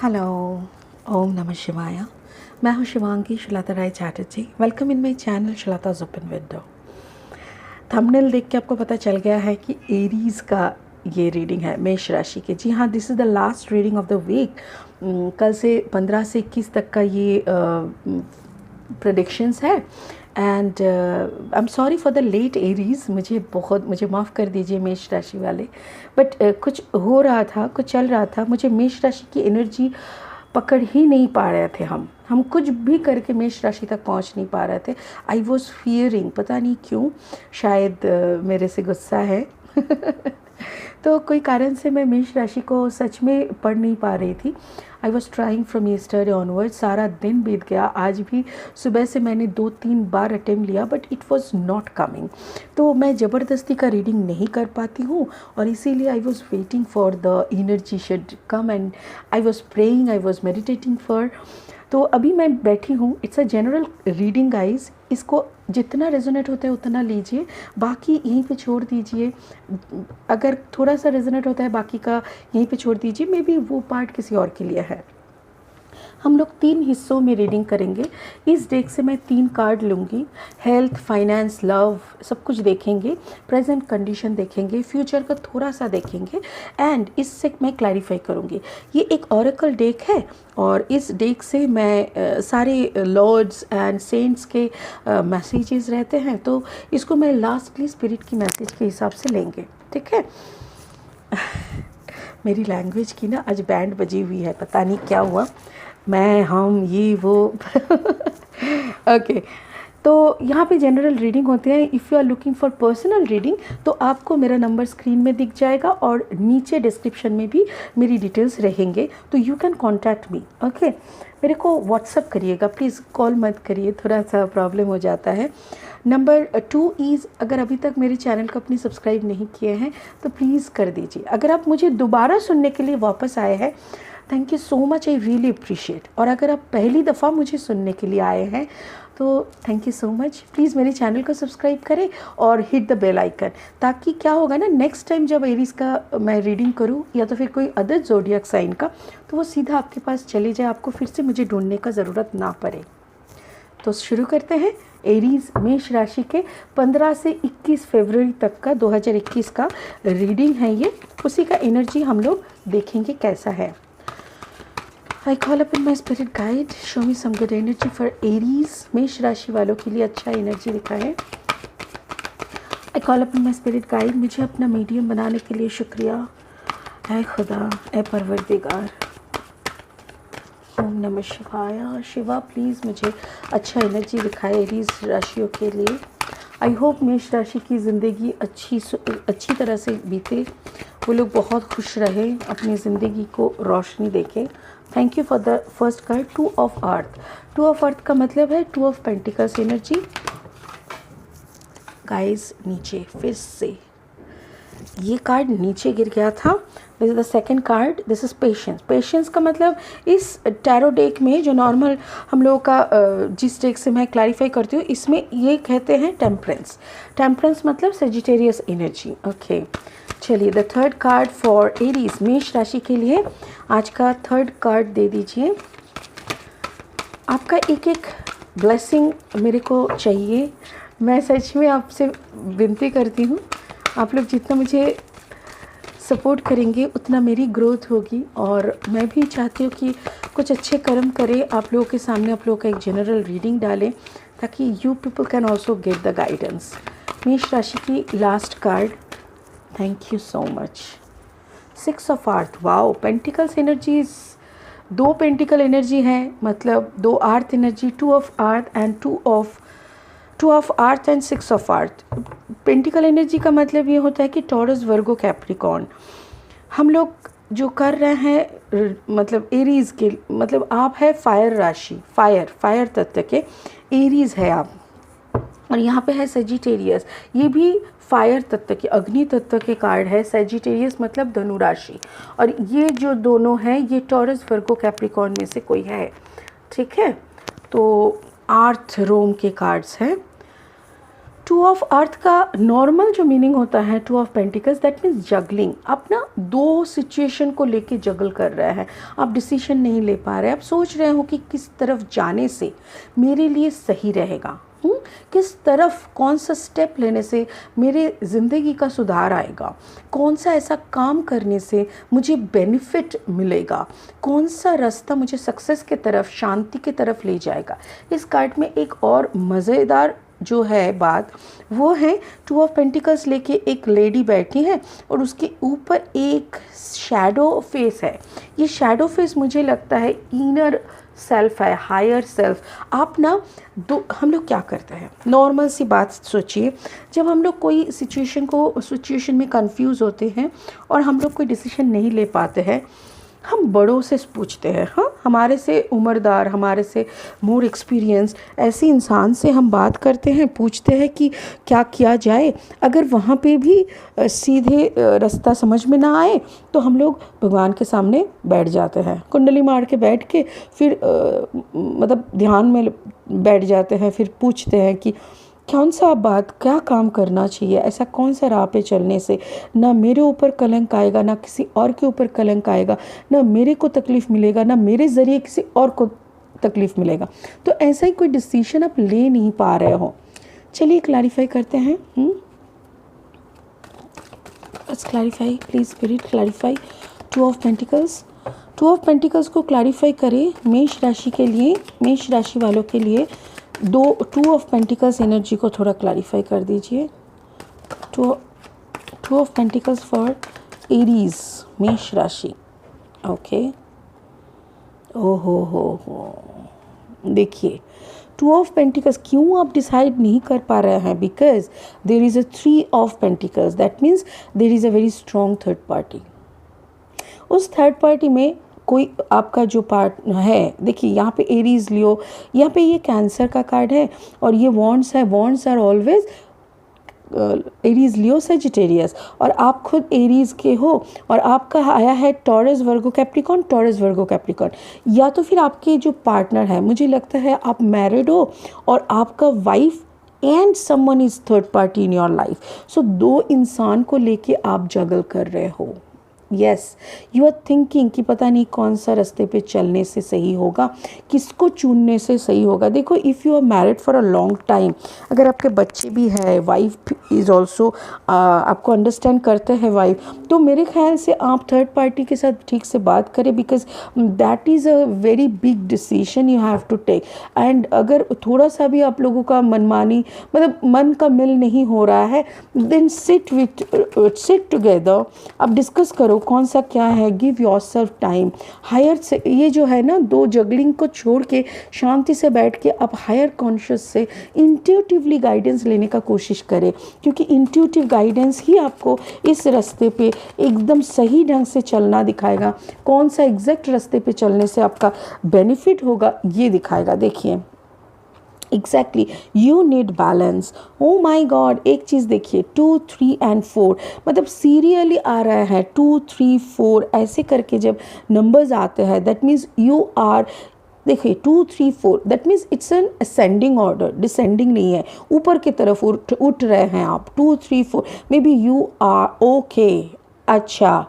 Hello, ओम नमः शिवाय। मैं हूँ Shivangi Shalata Rai Chatterjee. Welcome in my channel Shalata's open window. Thumbnail देख के आपको पता चल गया है कि एरीज़ का ये रीडिंग है, मेष राशि के। जी हाँ, this is the last reading of the week. कल से 15 से 21 तक का ये प्रेडिक्शंस है। And I am sorry for the late Aries, मुझे माफ़ कर दीजिए मेष राशि वाले। बट कुछ हो रहा था, कुछ चल रहा था, मुझे मेष राशि की एनर्जी पकड़ ही नहीं पा रहे थे। हम कुछ भी करके मेष राशि तक पहुंच नहीं पा रहे थे। आई वॉज फियरिंग, पता नहीं क्यों, शायद मेरे से गुस्सा है तो कोई कारण से मैं मेष राशि को सच में पढ़ नहीं पा रही थी। I was trying from yesterday onward. सारा दिन बीत गया, आज भी सुबह से मैंने 2-3 बार अटेम्प्ट लिया but it was not coming. तो मैं ज़बरदस्ती का रीडिंग नहीं कर पाती हूँ और इसीलिए I was waiting for the energy should come and I was praying, I was meditating for. तो अभी मैं बैठी हूँ। It's a general reading guys. इसको जितना रेजोनेट होता है उतना लीजिए, बाकी यहीं पे छोड़ दीजिए। अगर थोड़ा सा रेजोनेट होता है बाकी का यहीं पे छोड़ दीजिए। मे बी वो पार्ट किसी और के लिए है। हम लोग 3 हिस्सों में रीडिंग करेंगे। इस डेक से मैं 3 कार्ड लूँगी। हेल्थ, फाइनेंस, लव सब कुछ देखेंगे, प्रेजेंट कंडीशन देखेंगे, फ्यूचर का थोड़ा सा देखेंगे एंड इससे मैं क्लैरिफाई करूँगी। ये एक ऑरेकल डेक है और इस डेक से मैं सारे लॉर्ड्स एंड सेंट्स के मैसेजेस रहते हैं, तो इसको मैं लास्टली स्पिरिट की मैसेज के हिसाब से लेंगे। ठीक है मेरी लैंग्वेज की ना आज बैंड बजी हुई है, पता नहीं क्या हुआ। मैं, हम, ये, वो ओके तो यहाँ पे जनरल रीडिंग होते हैं। If you are looking for personal reading तो आपको मेरा नंबर स्क्रीन में दिख जाएगा और नीचे डिस्क्रिप्शन में भी मेरी डिटेल्स रहेंगे, तो you can contact me. Okay, मेरे को व्हाट्सअप करिएगा प्लीज़, कॉल मत करिए, थोड़ा सा प्रॉब्लम हो जाता है। नंबर 2 इज़, अगर अभी तक मेरे चैनल को अपनी सब्सक्राइब नहीं किए हैं तो प्लीज़ कर दीजिए। अगर आप मुझे दोबारा सुनने के लिए वापस आए हैं, thank you so much, I really appreciate. और अगर आप पहली दफ़ा मुझे सुनने के लिए आए हैं तो thank you so much. Please मेरे चैनल को सब्सक्राइब करें और हिट द बेल आइकन, ताकि क्या होगा ना, नेक्स्ट टाइम जब एरीज़ का मैं रीडिंग करूं या तो फिर कोई अदर ज़ोडिएक साइन का, तो वो सीधा आपके पास चले जाए, आपको फिर से मुझे ढूंढने का ज़रूरत ना पड़े। तो शुरू करते हैं। एरीज़ मेष राशि के 15 से 21 फरवरी तक का 2021 का रीडिंग है ये। उसी का एनर्जी हम लोग देखेंगे कैसा है। I call upon my spirit guide, show me some good energy for Aries। मेष राशि वालों के लिए अच्छा एनर्जी दिखा है। I call upon my spirit guide, मुझे अपना मीडियम बनाने के लिए शुक्रिया। ऐ खुदा, ऐ परवरदिगार, ओम नमः शिवाय। शिवा प्लीज़ मुझे अच्छा एनर्जी दिखाए एरीज राशियों के लिए। आई होप मेष राशि की ज़िंदगी अच्छी तरह से बीते, वो लोग बहुत खुश रहे, अपनी ज़िंदगी को रोशनी देखें। Thank you for the first card, 2 of earth. 2 of अर्थ का मतलब है 2 ऑफ पेंटिकल्स एनर्जी। गाइस नीचे फिर से ये कार्ड नीचे गिर गया था। This is the second card, this is patience. Patience का मतलब इस टैरो डेक में जो नॉर्मल हम लोगों का जिस डेक से मैं क्लैरिफाई करती हूँ, इसमें ये कहते हैं टेम्परेंस। टेम्परेंस मतलब सेजिटेरियस एनर्जी। ओके, चलिए the third card for Aries मेष राशि के लिए आज का थर्ड कार्ड दे दीजिए। आपका एक एक ब्लेसिंग मेरे को चाहिए। मैं सच में आपसे विनती करती हूँ, आप लोग जितना मुझे सपोर्ट करेंगे उतना मेरी ग्रोथ होगी और मैं भी चाहती हूँ कि कुछ अच्छे कर्म करें, आप लोगों के सामने आप लोगों का एक जनरल रीडिंग डालें ताकि you people can also get the guidance. मेष राशि की last card, thank you so much. 6 of earth. Wow, pentacles energies, 2 pentacle energy है, मतलब 2 earth energy, 2 of earth and 2 of earth and 6 of earth. Pentacle energy का मतलब ये होता है कि टॉरस, वर्गो, कैप्रिकॉर्न। हम लोग जो कर रहे हैं, मतलब एरीज़ के, मतलब आप है फायर राशि, फायर तत्व के एरीज़ है आप, और यहाँ पे है सेजिटेरियस, ये भी फायर तत्व के, अग्नि तत्व के कार्ड है। सेजिटेरियस मतलब धनु राशि, और ये जो दोनों हैं ये टॉरस, वर्गो, कैप्रिकॉर्न में से कोई है। ठीक है, तो आर्थ रोम के कार्ड्स हैं। टू ऑफ अर्थ का नॉर्मल जो मीनिंग होता है two of pentacles, that means juggling. आप ना दो सिचुएशन को लेके जगल कर रहे हैं, आप डिसीजन नहीं ले पा रहे, आप सोच रहे हो कि किस तरफ जाने से मेरे लिए सही रहेगा, किस तरफ कौन सा स्टेप लेने से मेरे ज़िंदगी का सुधार आएगा, कौन सा ऐसा काम करने से मुझे बेनिफिट मिलेगा, कौन सा रास्ता मुझे सक्सेस के तरफ, शांति के तरफ ले जाएगा। इस कार्ड में एक और मज़ेदार जो है बात वो है टू ऑफ पेंटिकल्स लेके एक लेडी बैठी है और उसके ऊपर एक शैडो फेस है। ये शैडो फेस मुझे लगता है इनर सेल्फ है, हायर सेल्फ। आप ना हम लोग क्या करते हैं, नॉर्मल सी बात सोचिए, जब हम लोग कोई सिचुएशन में कंफ्यूज होते हैं और हम लोग कोई डिसीजन नहीं ले पाते हैं, हम बड़ों से पूछते हैं, हाँ, हमारे से उम्रदार, हमारे से मोर एक्सपीरियंस ऐसे इंसान से हम बात करते हैं, पूछते हैं कि क्या किया जाए। अगर वहाँ पे भी सीधे रास्ता समझ में ना आए तो हम लोग भगवान के सामने बैठ जाते हैं, कुंडली मार के बैठ के फिर मतलब ध्यान में बैठ जाते हैं, फिर पूछते हैं कि कौन सा बात, क्या काम करना चाहिए, ऐसा कौन सा राह पे चलने से ना मेरे ऊपर कलंक आएगा, ना किसी और के ऊपर कलंक आएगा, ना मेरे को तकलीफ़ मिलेगा, ना मेरे ज़रिए किसी और को तकलीफ़ मिलेगा। तो ऐसा ही कोई डिसीजन आप ले नहीं पा रहे हो। चलिए क्लैरिफाई करते हैं। Let's clarify, please spirit clarify two of pentacles. Two of pentacles को क्लैरिफाई करें मेष राशि के लिए, मेष राशि वालों के लिए टू ऑफ पेंटिकल्स एनर्जी को थोड़ा क्लैरिफाई कर दीजिए। Two of pentacles for Aries, मेष राशि। ओके, हो देखिए टू ऑफ पेंटिकल्स क्यों आप डिसाइड नहीं कर पा रहे हैं, because there is a three of pentacles, that means there is a very strong third party. उस थर्ड पार्टी में कोई आपका जो पार्ट है, देखिए यहाँ पे एरीज लियो, यहाँ पे ये कैंसर का कार्ड है और ये वॉन्ड्स है, wands are always Aries Leo Sagittarius, और आप खुद एरीज के हो और आपका आया है Taurus Virgo Capricorn, Taurus Virgo Capricorn. या तो फिर आपके जो पार्टनर है, मुझे लगता है आप मैरिड हो और आपका wife and someone is third party in your life. So दो इंसान को लेके आप जगल कर रहे हो। यस, यू आर थिंकिंग कि पता नहीं कौन सा रास्ते पे चलने से सही होगा, किसको चुनने से सही होगा। देखो, if you are married for a long time, अगर आपके बच्चे भी है, वाइफ इज़ ऑल्सो आपको अंडरस्टैंड करते हैं वाइफ, तो मेरे ख्याल से आप थर्ड पार्टी के साथ ठीक से बात करें, because that is a very big decision you have to take. And अगर थोड़ा सा भी आप लोगों का मनमानी, मतलब मन का मिल नहीं हो रहा है, देन सिट टुगेदर, आप डिस्कस करो कौन सा क्या है, गिव योरसेल्फ टाइम। हायर से ये जो है ना, दो जगलिंग को छोड़ के शांति से बैठ के आप हायर कॉन्शियस से इंट्यूटिवली गाइडेंस लेने का कोशिश करें, क्योंकि इंट्यूटिव गाइडेंस ही आपको इस रास्ते पे एकदम सही ढंग से चलना दिखाएगा। कौन सा एग्जैक्ट रास्ते पे चलने से आपका बेनिफिट होगा ये दिखाएगा। देखिए exactly, you need balance. Oh my god, एक चीज़ देखिए, 2, 3 and 4 मतलब सीरियली आ रहा है, 2, 3, 4 ऐसे करके जब नंबर्स आते हैं, दैट मीन्स यू आर, देखिए 2, 3, 4 that means it's an ascending order, descending नहीं है, ऊपर की तरफ उठ रहे हैं आप। 2, 3, 4 may be you are okay. अच्छा,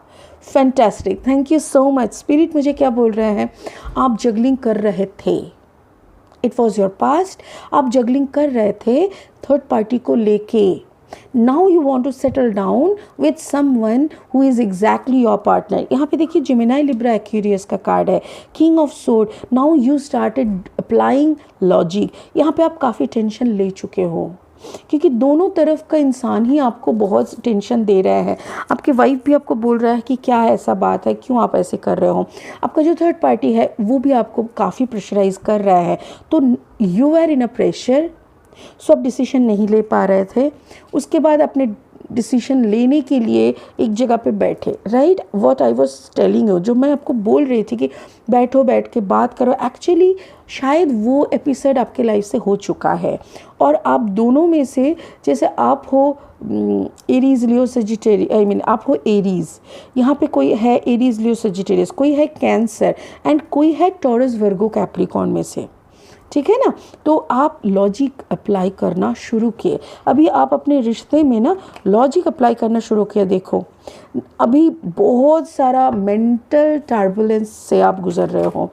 fantastic, thank you so much. Spirit मुझे क्या बोल रहे हैं, आप जगलिंग कर रहे थे, इट वॉज योर पास्ट, आप जगलिंग कर रहे थे थर्ड पार्टी को लेके। Now you want to settle down with someone who is exactly your partner. यहाँ पे देखिए जेमिनी, लिब्रा, एक्वेरियस का कार्ड है, king of sword. Now you started applying logic. यहाँ पे आप काफ़ी टेंशन ले चुके हो, क्योंकि दोनों तरफ का इंसान ही आपको बहुत टेंशन दे रहा है। आपके वाइफ भी आपको बोल रहा है कि क्या ऐसा बात है, क्यों आप ऐसे कर रहे हो। आपका जो थर्ड पार्टी है वो भी आपको काफ़ी प्रेशराइज कर रहा है, तो you are in a pressure. So आप डिसीजन नहीं ले पा रहे थे, उसके बाद अपने डिसीजन लेने के लिए एक जगह पे बैठे, right, what I was telling you, जो मैं आपको बोल रही थी कि बैठो, बैठ के बात करो। एक्चुअली शायद वो एपिसोड आपके लाइफ से हो चुका है, और आप दोनों में से, जैसे आप हो Aries Leo Sagittarius, I mean आप हो एरीज, यहाँ पे कोई है एरीज लियो सेजिटेरियस, कोई है कैंसर एंड कोई है टॉरस वर्गो कैप्रिकॉर्न में से। ठीक है ना। तो आप लॉजिक अप्लाई करना शुरू किए, अभी आप अपने रिश्ते में ना लॉजिक अप्लाई करना शुरू किए। देखो अभी बहुत सारा मेंटल टर्बुलेंस से आप गुजर रहे हो।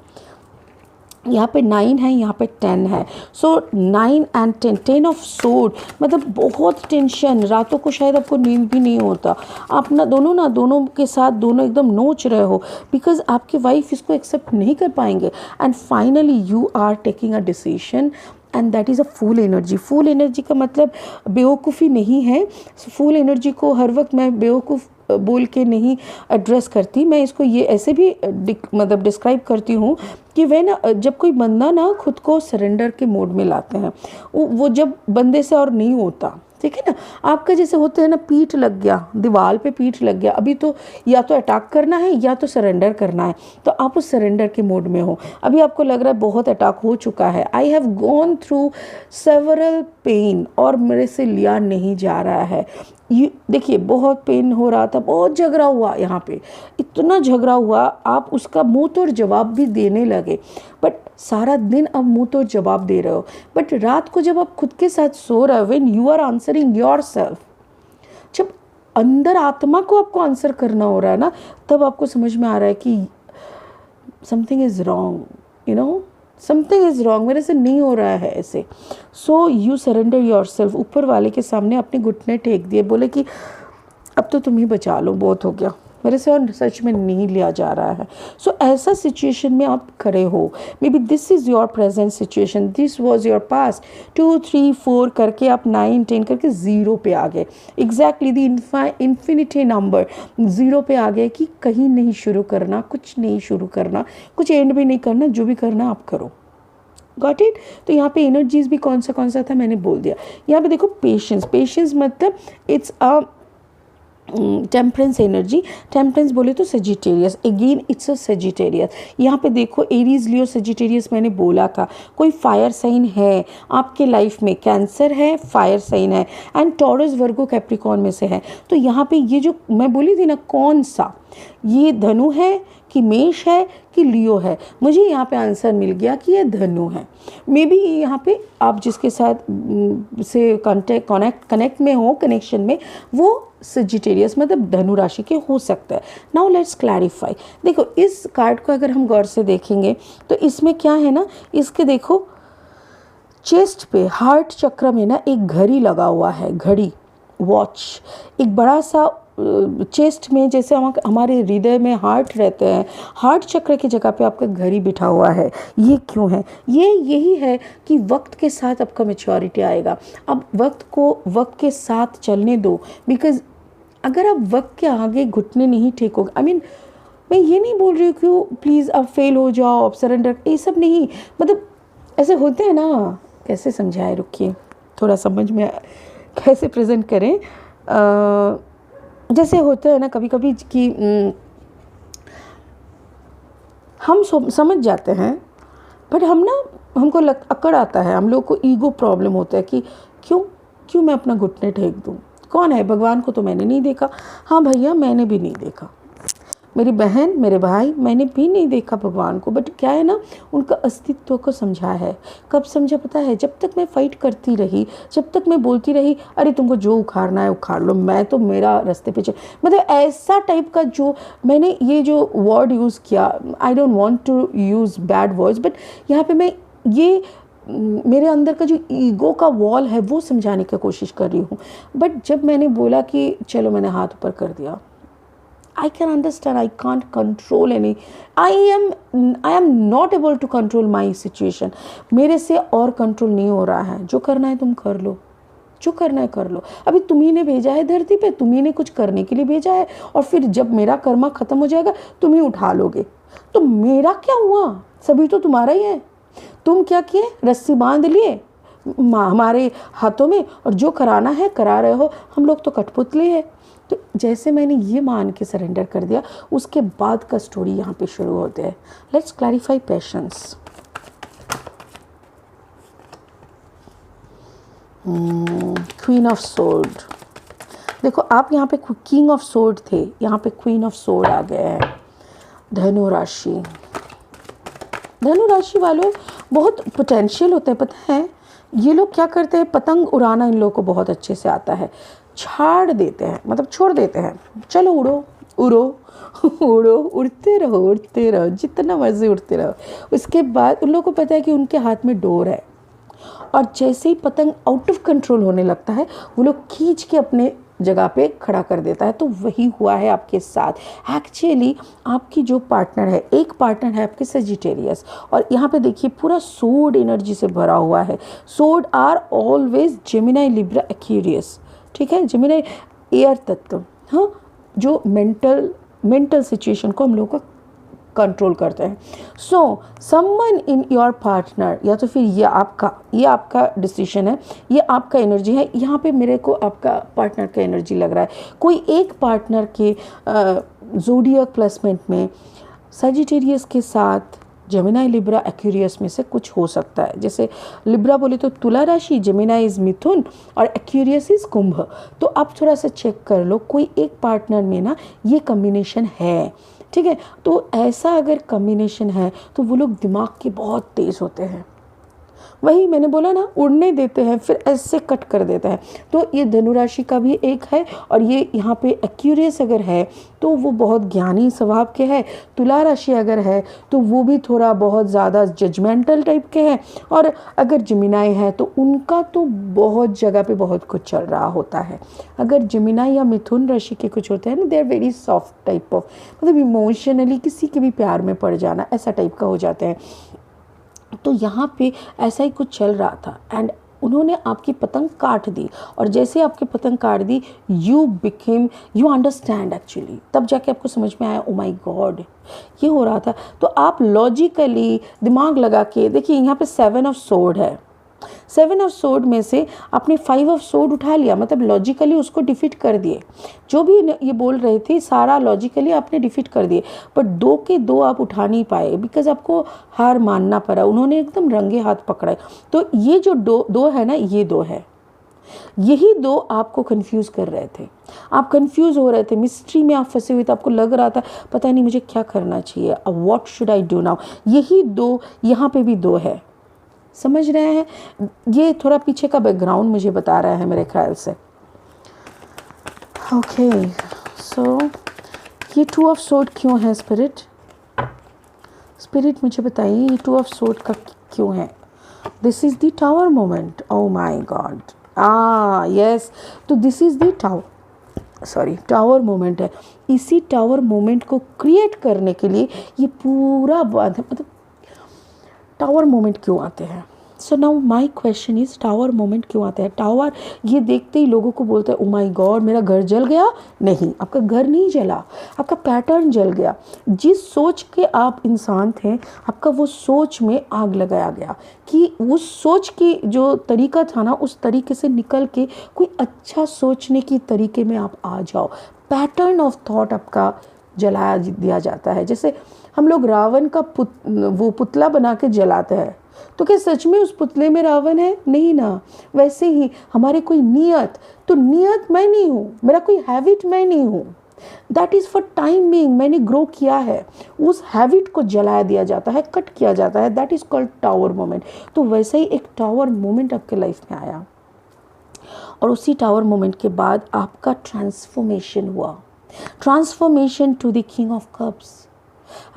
यहाँ पे 9 है, यहाँ पे 10 है। सो 9 एंड 10, 10 ऑफ सोर्ड, मतलब बहुत टेंशन, रातों को शायद आपको नींद भी नहीं होता। आप ना दोनों के साथ दोनों एकदम नोच रहे हो, बिकॉज आपकी वाइफ इसको एक्सेप्ट नहीं कर पाएंगे। And finally you are taking a decision and that is a full energy. Full energy का मतलब बेवकूफ़ी नहीं है। फुल एनर्जी को हर वक्त मैं बेवकूफ़ बोल के नहीं एड्रेस करती, मैं इसको ये ऐसे भी मतलब डिस्क्राइब करती हूँ कि वह ना जब कोई बंदा ना खुद को सरेंडर के मोड में लाते हैं, वो जब बंदे से और नहीं होता, ठीक है ना। आपका जैसे होते हैं ना, पीठ लग गया, दीवार पे पीठ लग गया, अभी तो या तो अटैक करना है या तो सरेंडर करना है, तो आप उस सरेंडर के मोड में हो। अभी आपको लग रहा है बहुत अटैक हो चुका है, I have gone through several pain और मेरे से लिया नहीं जा रहा है। ये देखिए बहुत पेन हो रहा था, बहुत झगड़ा हुआ, यहाँ पे इतना झगड़ा हुआ, आप उसका मुंह तोड़ जवाब भी देने लगे, बट सारा दिन अब मुंह तोड़ जवाब दे रहे हो। बट रात को जब आप खुद के साथ सो रहे हो, when you are answering yourself, जब अंदर आत्मा को आपको आंसर करना हो रहा है ना, तब आपको समझ में आ रहा है कि something is wrong, you know something is wrong, मेरे से नहीं हो रहा है ऐसे। So you surrender your self, ऊपर वाले के सामने अपने घुटने टेक दिए, बोले कि अब तो तुम ही बचा लो, बहुत हो गया, मेरे से और सच में नहीं लिया जा रहा है। सो ऐसा सिचुएशन में आप खड़े हो, may be this is your present situation, this was your past. 2 3 4 करके आप 9 10 करके 0 पे आ गए, एग्जैक्टली द इन्फिनिटी नंबर 0 पे आ गए कि कहीं नहीं शुरू करना, कुछ नहीं शुरू करना, कुछ एंड भी नहीं करना, जो भी करना आप करो। Got it. तो यहाँ पे एनर्जीज भी कौन सा था मैंने बोल दिया। यहाँ पे देखो पेशेंस, पेशेंस मतलब it's a temperance energy. Temperance बोले तो Sagittarius, again it's a Sagittarius. यहाँ पे देखो एरीज लियो सेजिटेरियस मैंने बोला था। कोई फायर साइन है आपके लाइफ में, कैंसर है, फायर साइन है, एंड टॉरस वर्गो कैप्रिकॉन में से है। तो यहाँ पे ये जो मैं बोली थी ना, कौन सा, ये धनु है कि मेष है कि लियो है, मुझे यहाँ पे आंसर मिल गया कि ये धनु है। मे बी यहाँ पे आप जिसके साथ से कनेक्ट में हो, कनेक्शन में, वो सजिटेरियस मतलब धनु राशि के हो सकता है। Now let's clarify. देखो इस कार्ड को अगर हम गौर से देखेंगे तो इसमें क्या है ना, इसके देखो चेस्ट पे हार्ट चक्र में ना एक घड़ी लगा हुआ है, घड़ी, वॉच, एक बड़ा सा चेस्ट में, जैसे हमारे हृदय में हार्ट रहते हैं, हार्ट चक्र की जगह पे आपका घड़ी बिठा हुआ है। ये क्यों है? ये यही है कि वक्त के साथ आपका मैच्योरिटी आएगा। अब वक्त के साथ चलने दो, बिकॉज अगर आप वक्त के आगे घुटने नहीं टेकोगे, आई मीन मैं ये नहीं बोल रही हूँ कि प्लीज़ आप फेल हो जाओ, आप सरेंडर, ये सब नहीं, मतलब ऐसे होते हैं ना, कैसे समझाए, रुकिए थोड़ा समझ में कैसे प्रेजेंट करें। जैसे होता है ना कभी कभी कि हम समझ जाते हैं, बट हमको अकड़ आता है, हम लोग को ईगो प्रॉब्लम होता है कि क्यों मैं अपना घुटने टेक दूँ, कौन है, भगवान को तो मैंने नहीं देखा। हाँ भैया, मैंने भी नहीं देखा, मेरी बहन, मेरे भाई, मैंने भी नहीं देखा भगवान को, बट क्या है ना, उनका अस्तित्व को समझा है। कब समझा पता है? जब तक मैं फाइट करती रही, जब तक मैं बोलती रही, अरे तुमको जो उखाड़ना है उखाड़ लो, मैं तो मेरा रास्ते पे चल, मतलब ऐसा टाइप का जो मैंने ये जो वर्ड यूज़ किया, I don't want to use bad words, but यहाँ पे मैं ये मेरे अंदर का जो ईगो का वॉल है वो समझाने की कोशिश कर रही हूँ। बट जब मैंने बोला कि चलो, मैंने हाथ ऊपर कर दिया, I can understand, I can't control any, I am not able to control my situation, मेरे से और कंट्रोल नहीं हो रहा है। जो करना है तुम कर लो, जो करना है कर लो, अभी तुम्ही ने भेजा है धरती पे, तुम्ही ने कुछ करने के लिए भेजा है, और फिर जब मेरा कर्मा खत्म हो जाएगा तुम ही उठा लोगे, तो मेरा क्या हुआ? सभी तो तुम्हारा ही है। तुम क्या किए? रस्सी बांध लिए हमारे हाथों में, और जो कराना है करा रहे हो, हम लोग तो कठपुतले हैं। तो जैसे मैंने ये मान के सरेंडर कर दिया, उसके बाद का स्टोरी यहाँ पे शुरू होते हैं। Let's clarify patience. Queen of sword, देखो आप यहाँ पे किंग ऑफ सोर्ड थे, यहाँ पे क्वीन ऑफ सोर्ड आ गए हैं। धनु राशि, धनु राशि वालों बहुत पोटेंशियल होते हैं, पता है। ये लोग क्या करते हैं, पतंग उड़ाना इन लोगों को बहुत अच्छे से आता है। छाड़ देते हैं, मतलब छोड़ देते हैं, चलो उड़ो उड़ो उड़ो, उड़ते रहो, जितना मर्जी उड़ते रहो। उसके बाद उन लोगों को पता है कि उनके हाथ में डोर है, और जैसे ही पतंग आउट ऑफ कंट्रोल होने लगता है वो लोग खींच के अपने जगह पे खड़ा कर देता है। तो वही हुआ है आपके साथ। एक्चुअली आपकी जो पार्टनर है, एक पार्टनर है आपके सजिटेरियस, और यहाँ पे देखिए पूरा सोड एनर्जी से भरा हुआ है। सोड are always Gemini, Libra, Aquarius, ठीक है। जेमिनी एयर तत्व, हाँ, जो मेंटल सिचुएशन को हम लोगों का कंट्रोल करते हैं। So someone in your partner, या तो फिर ये आपका डिसीजन है, ये आपका एनर्जी है। यहाँ पे मेरे को आपका पार्टनर का एनर्जी लग रहा है। कोई एक पार्टनर के ज़ोडिएक प्लेसमेंट में सजिटेरियस के साथ जेमिनी, लिब्रा, एक्वेरियस में से कुछ हो सकता है। जैसे लिब्रा बोले तो तुला राशि, जेमिनी इज मिथुन और एक्वेरियस इज कुंभ। तो आप थोड़ा सा चेक कर लो, कोई एक पार्टनर में ना ये कॉम्बिनेशन है, ठीक है। तो ऐसा अगर कॉम्बिनेशन है तो वो लोग दिमाग के बहुत तेज होते हैं। वही मैंने बोला ना, उड़ने देते हैं फिर ऐसे कट कर देते हैं। तो ये धनुराशि का भी एक है, और ये यहाँ पे एक्वेरियस अगर है तो वो बहुत ज्ञानी स्वभाव के है। तुला राशि अगर है तो वो भी थोड़ा बहुत ज़्यादा जजमेंटल टाइप के हैं। और अगर जेमिनी है तो उनका तो बहुत जगह पे बहुत कुछ चल रहा होता है। अगर जेमिनी या मिथुन राशि के कुछ होते हैं ना, they are very soft type of, मतलब इमोशनली किसी के भी प्यार में पड़ जाना, ऐसा टाइप का हो जाते हैं। तो यहाँ पे ऐसा ही कुछ चल रहा था, एंड उन्होंने आपकी पतंग काट दी, और जैसे आपकी पतंग काट दी यू अंडरस्टैंड एक्चुअली, तब जाके आपको समझ में आया, ओ माय गॉड ये हो रहा था। तो आप लॉजिकली दिमाग लगा के देखिए, यहाँ पे 7 ऑफ सोर्ड है। 7 ऑफ सोर्ड में से आपने 5 ऑफ सोर्ड उठा लिया, मतलब लॉजिकली उसको डिफीट कर दिए। जो भी ये बोल रहे थे सारा लॉजिकली आपने डिफीट कर दिए, बट 2 के 2 आप उठा नहीं पाए, बिकॉज आपको हार मानना पड़ा। उन्होंने एकदम रंगे हाथ पकड़ाए। तो ये जो दो है ना, ये 2 है, यही 2 आपको कंफ्यूज कर रहे थे। आप कंफ्यूज हो रहे थे, मिस्ट्री में आप फंसे हुए थे, आपको लग रहा था पता नहीं मुझे क्या करना चाहिए, अब what should I do now. यही 2 यहाँ पे भी 2 है, समझ रहे हैं। ये थोड़ा पीछे का बैकग्राउंड मुझे बता रहा है मेरे ख्याल से। ओके, सो ये 2 ऑफ सोर्ड क्यों है स्पिरिट मुझे बताइए, ये 2 ऑफ सोर्ड का क्यों है। This is the tower moment, oh my God, yes, तो this is the tower moment है। इसी टावर मोमेंट को क्रिएट करने के लिए ये पूरा मतलब टावर मोमेंट क्यों आते हैं। So now my question is, tower moment क्यों आते हैं। टावर ये देखते ही लोगों को बोलते हैं, ओ माय गॉड मेरा घर जल गया। नहीं, आपका घर नहीं जला, आपका पैटर्न जल गया। जिस सोच के आप इंसान थे, आपका वो सोच में आग लगाया गया, कि उस सोच की जो तरीका था ना, उस तरीके से निकल के कोई अच्छा सोचने की तरीके में आप आ जाओ। पैटर्न ऑफ थॉट आपका जलाया दिया जाता है। जैसे हम लोग रावण का वो पुतला बना के जलाते हैं, तो क्या सच में उस पुतले में रावण है? नहीं ना। वैसे ही हमारे कोई नियत, तो नियत मैं नहीं हूँ, मेरा कोई हैबिट मैं नहीं हूँ, that is for time being, मैंने ग्रो किया है, उस हैबिट को जलाया दिया जाता है, कट किया जाता है, that is called tower moment. तो वैसे ही एक टावर मोमेंट आपके लाइफ में आया, और उसी टावर मोमेंट के बाद आपका ट्रांसफॉर्मेशन हुआ, transformation to the king of cups.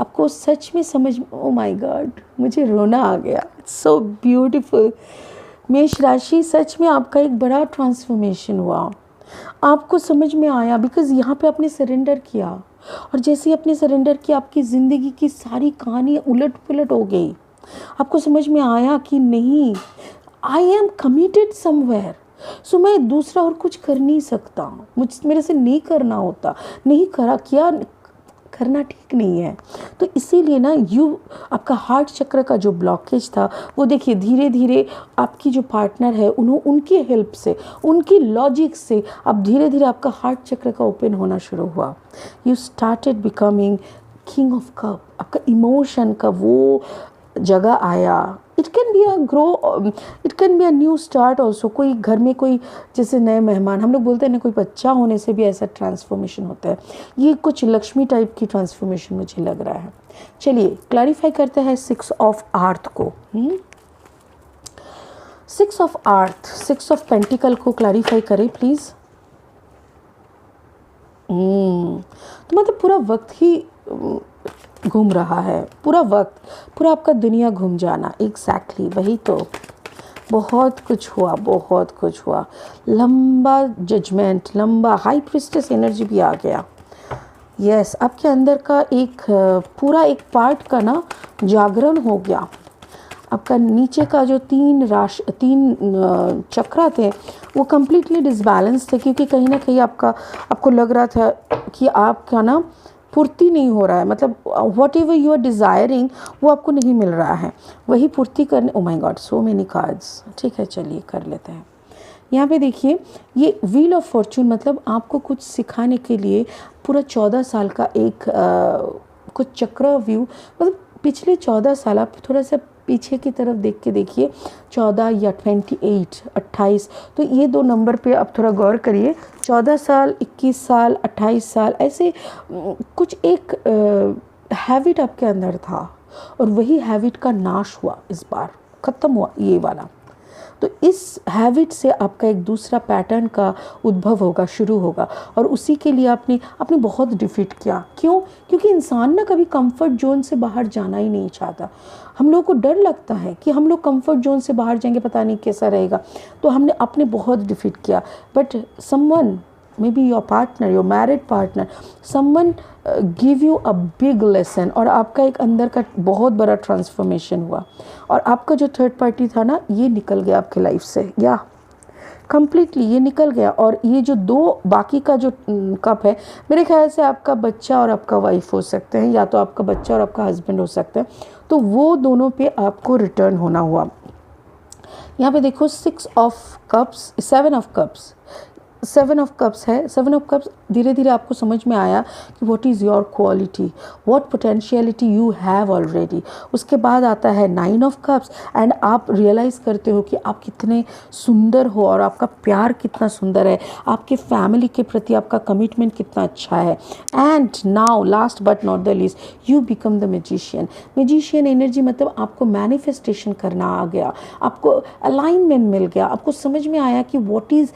आपको सच में समझ, ओ माय गॉड मुझे रोना आ गया, इट्स सो ब्यूटीफुल। मेष राशि, सच में आपका एक बड़ा ट्रांसफॉर्मेशन हुआ, आपको समझ में आया, बिकॉज यहाँ पे आपने सरेंडर किया, और जैसे ही आपने सरेंडर किया आपकी ज़िंदगी की सारी कहानी उलट पुलट हो गई। आपको समझ में आया कि नहीं, आई एम कमिटेड समवेयर, सो मैं दूसरा और कुछ कर नहीं सकता, मेरे से नहीं करना होता, नहीं किया करना ठीक नहीं है। तो इसीलिए ना आपका हार्ट चक्र का जो ब्लॉकेज था, वो देखिए धीरे धीरे आपकी जो पार्टनर है उनकी हेल्प से, उनकी लॉजिक से अब धीरे धीरे आपका हार्ट चक्र का ओपन होना शुरू हुआ। You started becoming king of cup, आपका इमोशन का वो जगह आया। It can be a new start also. कोई घर में कोई जैसे नए मेहमान, हम लोग बोलते हैं ना, कोई बच्चा होने से भी ऐसा ट्रांसफॉर्मेशन होता है। ये कुछ लक्ष्मी टाइप की ट्रांसफॉर्मेशन मुझे लग रहा है। चलिए क्लैरिफाई करते हैं 6 ऑफ अर्थ को। 6 ऑफ अर्थ, 6 ऑफ पेंटिकल को क्लैरिफाई करें प्लीज़। तो मतलब पूरा वक्त ही घूम रहा है, पूरा वक्त, पूरा आपका दुनिया घूम जाना। एग्जैक्टली वही तो, बहुत कुछ हुआ, बहुत कुछ हुआ। लंबा जजमेंट, लंबा हाई प्रिस्टेस एनर्जी भी आ गया। यस, आपके अंदर का एक पूरा एक पार्ट का ना जागरण हो गया। आपका नीचे का जो तीन चक्र थे वो कम्प्लीटली डिसबैलेंस थे, क्योंकि कहीं ना कहीं आपको लग रहा था कि आपका ना पूर्ति नहीं हो रहा है, मतलब whatever you are desiring वो आपको नहीं मिल रहा है, वही पूर्ति करने। Oh my God, so many cards. ठीक है, चलिए कर लेते हैं। यहाँ पे देखिए, ये व्हील ऑफ फॉर्चून मतलब आपको कुछ सिखाने के लिए पूरा 14 साल का एक कुछ चक्र व्यू, मतलब पिछले 14 साल आप थोड़ा सा पीछे की तरफ देख के देखिए, 14 या 28, 28, तो ये दो नंबर पे आप थोड़ा गौर करिए। 14 साल, 21 साल, 28 साल, ऐसे कुछ एक हैबिट आपके अंदर था और वही हैबिट का नाश हुआ, इस बार ख़त्म हुआ ये वाला। तो इस हैबिट से आपका एक दूसरा पैटर्न का उद्भव होगा, शुरू होगा, और उसी के लिए आपने बहुत डिफीट किया। क्यों? क्योंकि इंसान ना कभी कंफर्ट जोन से बाहर जाना ही नहीं चाहता। हम लोगों को डर लगता है कि हम लोग कंफर्ट जोन से बाहर जाएंगे, पता नहीं कैसा रहेगा, तो आपने बहुत डिफीट किया। But someone, maybe your partner, your married partner, someone give you a big lesson, और आपका एक अंदर का बहुत बड़ा ट्रांसफॉर्मेशन हुआ, और आपका जो थर्ड पार्टी था ना, ये निकल गया आपके लाइफ से, या कम्प्लीटली ये निकल गया। और ये जो दो बाकी का जो कप है, मेरे ख्याल से आपका बच्चा और आपका वाइफ हो सकते हैं, या तो आपका बच्चा और आपका हस्बैंड हो सकते हैं, तो वो दोनों पे आपको रिटर्न होना हुआ। यहाँ पे देखो 6 of cups, 7 of cups, 7 of cups है। 7 ऑफ कप्स, धीरे धीरे आपको समझ में आया कि what is your quality, what potentiality you have already. उसके बाद आता है 9 ऑफ कप्स, एंड आप रियलाइज़ करते हो कि आप कितने सुंदर हो और आपका प्यार कितना सुंदर है, आपके फैमिली के प्रति आपका कमिटमेंट कितना अच्छा है। And now last but not the least, you become the magician. Magician energy मतलब आपको मैनिफेस्टेशन करना आ गया, आपको अलाइनमेंट मिल गया, आपको समझ में आया कि what is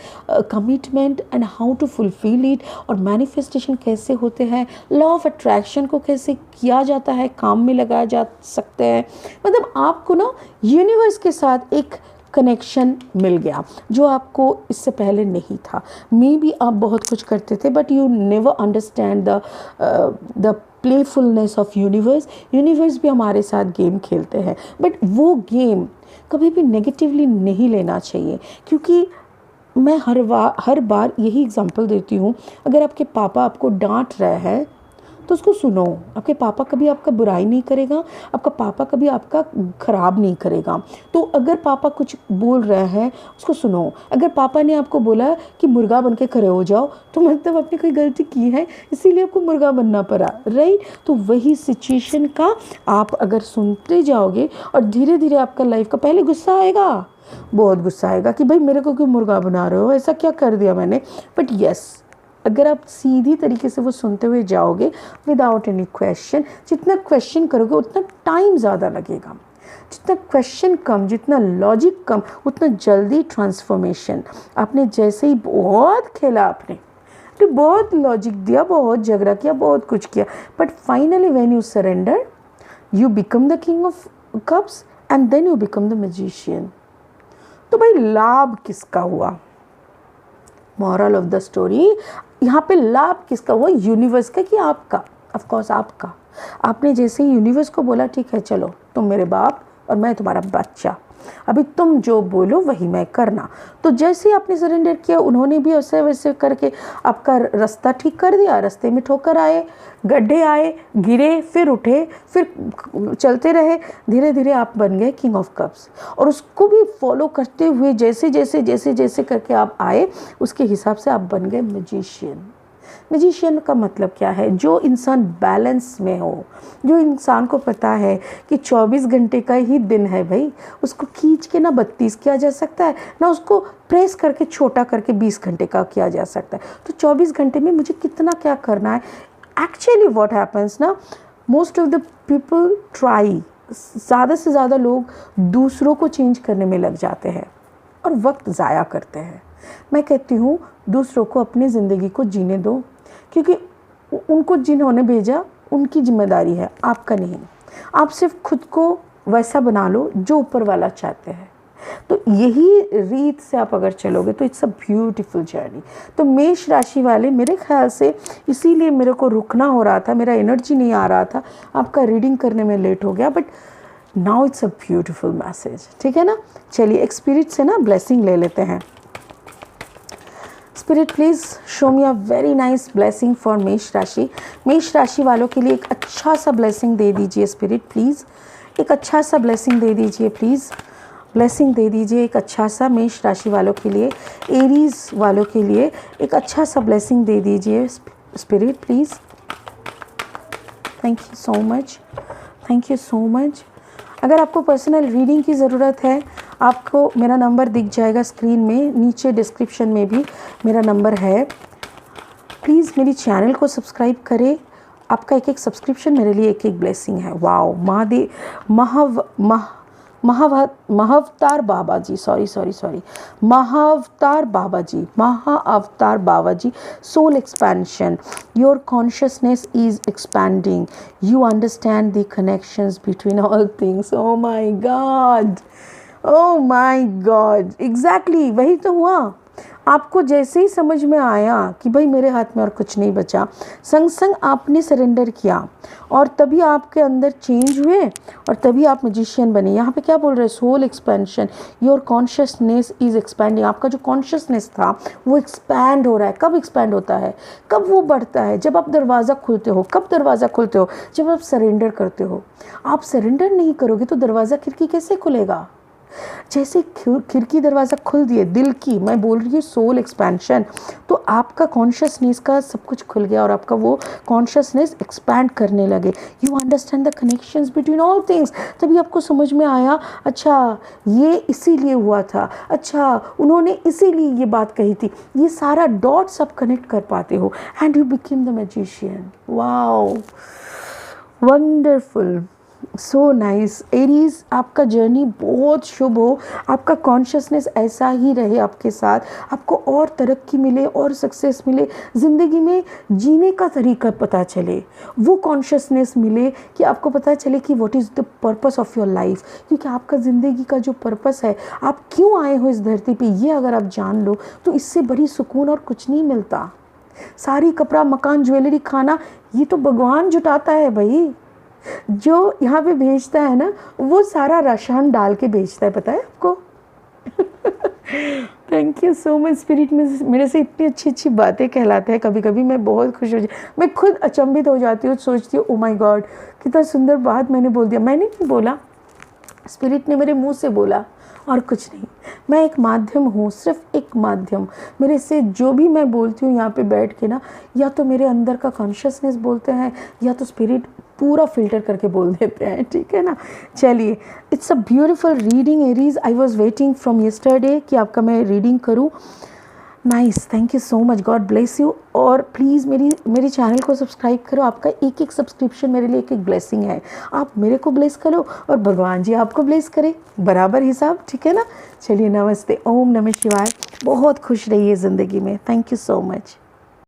commitment and how to fulfil it, और मैनिफेस्टेशन कैसे होते हैं, लॉ ऑफ अट्रैक्शन को कैसे किया जाता है, काम में लगाया जा सकते हैं। मतलब आपको ना यूनिवर्स के साथ एक कनेक्शन मिल गया जो आपको इससे पहले नहीं था। मे बी आप बहुत कुछ करते थे, but you never understand the playfulness of universe. Universe भी हमारे साथ गेम खेलते हैं, बट वो गेम कभी भी नेगेटिवली नहीं लेना चाहिए, क्योंकि मैं हर बार यही एग्जांपल देती हूँ। अगर आपके पापा आपको डांट रहे हैं तो उसको सुनो। आपके पापा कभी आपका बुराई नहीं करेगा, आपका पापा कभी आपका ख़राब नहीं करेगा। तो अगर पापा कुछ बोल रहे हैं उसको सुनो। अगर पापा ने आपको बोला कि मुर्गा बन के खड़े हो जाओ, तो मतलब आपने कोई गलती की है, इसीलिए आपको मुर्गा बनना पड़ा, राइट। तो वही सिचुएशन का आप अगर सुनते जाओगे, और धीरे धीरे आपका लाइफ का पहले गुस्सा आएगा, बहुत गुस्सा आएगा कि भाई मेरे को क्यों मुर्गा बना रहे हो, ऐसा क्या कर दिया मैंने। बट यस, अगर आप सीधी तरीके से वो सुनते हुए जाओगे विदाउट एनी क्वेश्चन, जितना क्वेश्चन करोगे उतना टाइम ज़्यादा लगेगा, जितना क्वेश्चन कम, जितना लॉजिक कम, उतना जल्दी ट्रांसफॉर्मेशन। आपने जैसे ही बहुत खेला, आपने बहुत लॉजिक दिया, बहुत झगड़ा किया, बहुत कुछ किया, but finally when you surrender, you become the king of cups and then you become the magician. तो भाई लाभ किसका हुआ? मॉरल ऑफ द स्टोरी, यहाँ पे लाभ किसका हुआ? यूनिवर्स का कि आपका? ऑफ कोर्स आपका। आपने जैसे ही यूनिवर्स को बोला ठीक है चलो तुम मेरे बाप और मैं तुम्हारा बच्चा, अभी तुम जो बोलो वही मैं करना, तो जैसे ही आपने सरेंडर किया, उन्होंने भी ऐसे वैसे करके आपका रास्ता ठीक कर दिया। रास्ते में ठोकर आए, गड्ढे आए, गिरे, फिर उठे, फिर चलते रहे, धीरे धीरे आप बन गए किंग ऑफ कप्स। और उसको भी फॉलो करते हुए जैसे जैसे जैसे जैसे करके आप आए, उसके हिसाब से आप बन गए मैजिशियन। मैजिशियन का मतलब क्या है? जो इंसान बैलेंस में हो, जो इंसान को पता है कि 24 घंटे का ही दिन है भाई, उसको खींच के ना 32 किया जा सकता है, ना उसको प्रेस करके छोटा करके 20 घंटे का किया जा सकता है। तो 24 घंटे में मुझे कितना क्या करना है। एक्चुअली व्हाट हैपन्स ना, most of the people try, ज़्यादा से ज़्यादा लोग दूसरों को चेंज करने में लग जाते हैं और वक्त ज़ाया करते हैं। मैं कहती हूँ दूसरों को अपनी ज़िंदगी को जीने दो, क्योंकि उनको जिन्होंने भेजा उनकी जिम्मेदारी है, आपका नहीं। आप सिर्फ खुद को वैसा बना लो जो ऊपर वाला चाहते हैं। तो यही रीत से आप अगर चलोगे तो इट्स अ ब्यूटीफुल जर्नी। तो मेष राशि वाले, मेरे ख्याल से इसीलिए मेरे को रुकना हो रहा था, मेरा एनर्जी नहीं आ रहा था, आपका रीडिंग करने में लेट हो गया, but now it's a beautiful message. ठीक है ना। चलिए एक स्पिरिट से ना ब्लेसिंग ले लेते हैं। Spirit please show me a very nice blessing for मेष राशि। मेष राशि वालों के लिए एक अच्छा सा ब्लेसिंग दे दीजिए स्पिरिट प्लीज़, एक अच्छा सा ब्लेसिंग दे दीजिए प्लीज़, ब्लेसिंग दे दीजिए एक अच्छा सा मेष राशि वालों के लिए। एरीज वालों के लिए एक अच्छा सा ब्लेसिंग दे दीजिए spirit please. Thank you so much, thank you so much. अगर आपको पर्सनल रीडिंग की ज़रूरत है, आपको मेरा नंबर दिख जाएगा स्क्रीन में, नीचे डिस्क्रिप्शन में भी मेरा नंबर है। प्लीज़ मेरी चैनल को सब्सक्राइब करें। आपका एक एक सब्सक्रिप्शन मेरे लिए एक एक ब्लेसिंग है। Wow, Mahavatar Baba ji, Mahavatar Baba ji, soul expansion, your consciousness is expanding, you understand the connections between all things. Oh my God, oh my God, exactly वही तो हुआ। आपको जैसे ही समझ में आया कि भाई मेरे हाथ में और कुछ नहीं बचा, संग संग आपने सरेंडर किया और तभी आपके अंदर चेंज हुए और तभी आप मैजिशियन बने। यहाँ पे क्या बोल रहे हैं? Soul expansion, your consciousness is expanding. आपका जो कॉन्शियसनेस था वो एक्सपैंड हो रहा है। कब एक्सपैंड होता है? कब वो बढ़ता है? जब आप दरवाज़ा खोलते हो। कब दरवाज़ा खोलते हो? जब आप सरेंडर करते हो। आप सरेंडर नहीं करोगे तो दरवाज़ा खिड़की कैसे खुलेगा? जैसे खिड़की दरवाज़ा खुल दिए दिल की, मैं बोल रही हूँ सोल एक्सपेंशन, तो आपका कॉन्शियसनेस का सब कुछ खुल गया और आपका वो कॉन्शियसनेस एक्सपैंड करने लगे। You understand the connections between all things. तभी आपको समझ में आया, अच्छा ये इसीलिए हुआ था, अच्छा उन्होंने इसीलिए ये बात कही थी। ये सारा डॉट्स आप कनेक्ट कर पाते हो and you became the magician. Wow, wonderful, so nice. Aries, आपका जर्नी बहुत शुभ हो, आपका कॉन्शियसनेस ऐसा ही रहे आपके साथ, आपको और तरक्की मिले और सक्सेस मिले, ज़िंदगी में जीने का तरीका पता चले, वो कॉन्शियसनेस मिले कि आपको पता चले कि what is the purpose of your life. क्योंकि आपका ज़िंदगी का जो पर्पस है, आप क्यों आए हो इस धरती पे, ये अगर आप जान लो तो इससे बड़ी सुकून और कुछ नहीं मिलता। सारी कपड़ा, मकान, ज्वेलरी, खाना, ये तो भगवान जुटाता है भाई। जो यहाँ पे भेजता है ना, वो सारा राशन डाल के भेजता है, पता है आपको। Thank you so much spirit. में मेरे से इतनी अच्छी अच्छी बातें कहलाते हैं, कभी कभी मैं बहुत खुश हो जाती, मैं खुद अचंभित हो जाती हूँ, सोचती हूँ ओ माय गॉड कितना सुंदर बात मैंने बोल दिया। मैंने नहीं बोला, स्पिरिट ने मेरे मुंह से बोला और कुछ नहीं। मैं एक माध्यम हूँ, सिर्फ एक माध्यम। मेरे से जो भी मैं बोलती हूँ यहाँ पे बैठ के ना, या तो मेरे अंदर का कॉन्शियसनेस बोलते हैं या तो स्पिरिट पूरा फिल्टर करके बोल देते हैं। ठीक है ना। चलिए, it's a beautiful reading Aries. I was waiting from yesterday कि आपका मैं रीडिंग करूँ। Nice, thank you so much, God bless you. और प्लीज़ मेरी चैनल को सब्सक्राइब करो। आपका एक एक सब्सक्रिप्शन मेरे लिए एक एक ब्लेसिंग है। आप मेरे को ब्लेस करो और भगवान जी आपको ब्लेस करें, बराबर हिसाब। ठीक है ना। चलिए, नमस्ते, ओम नमः शिवाय। बहुत खुश रहिए ज़िंदगी में। Thank you so much.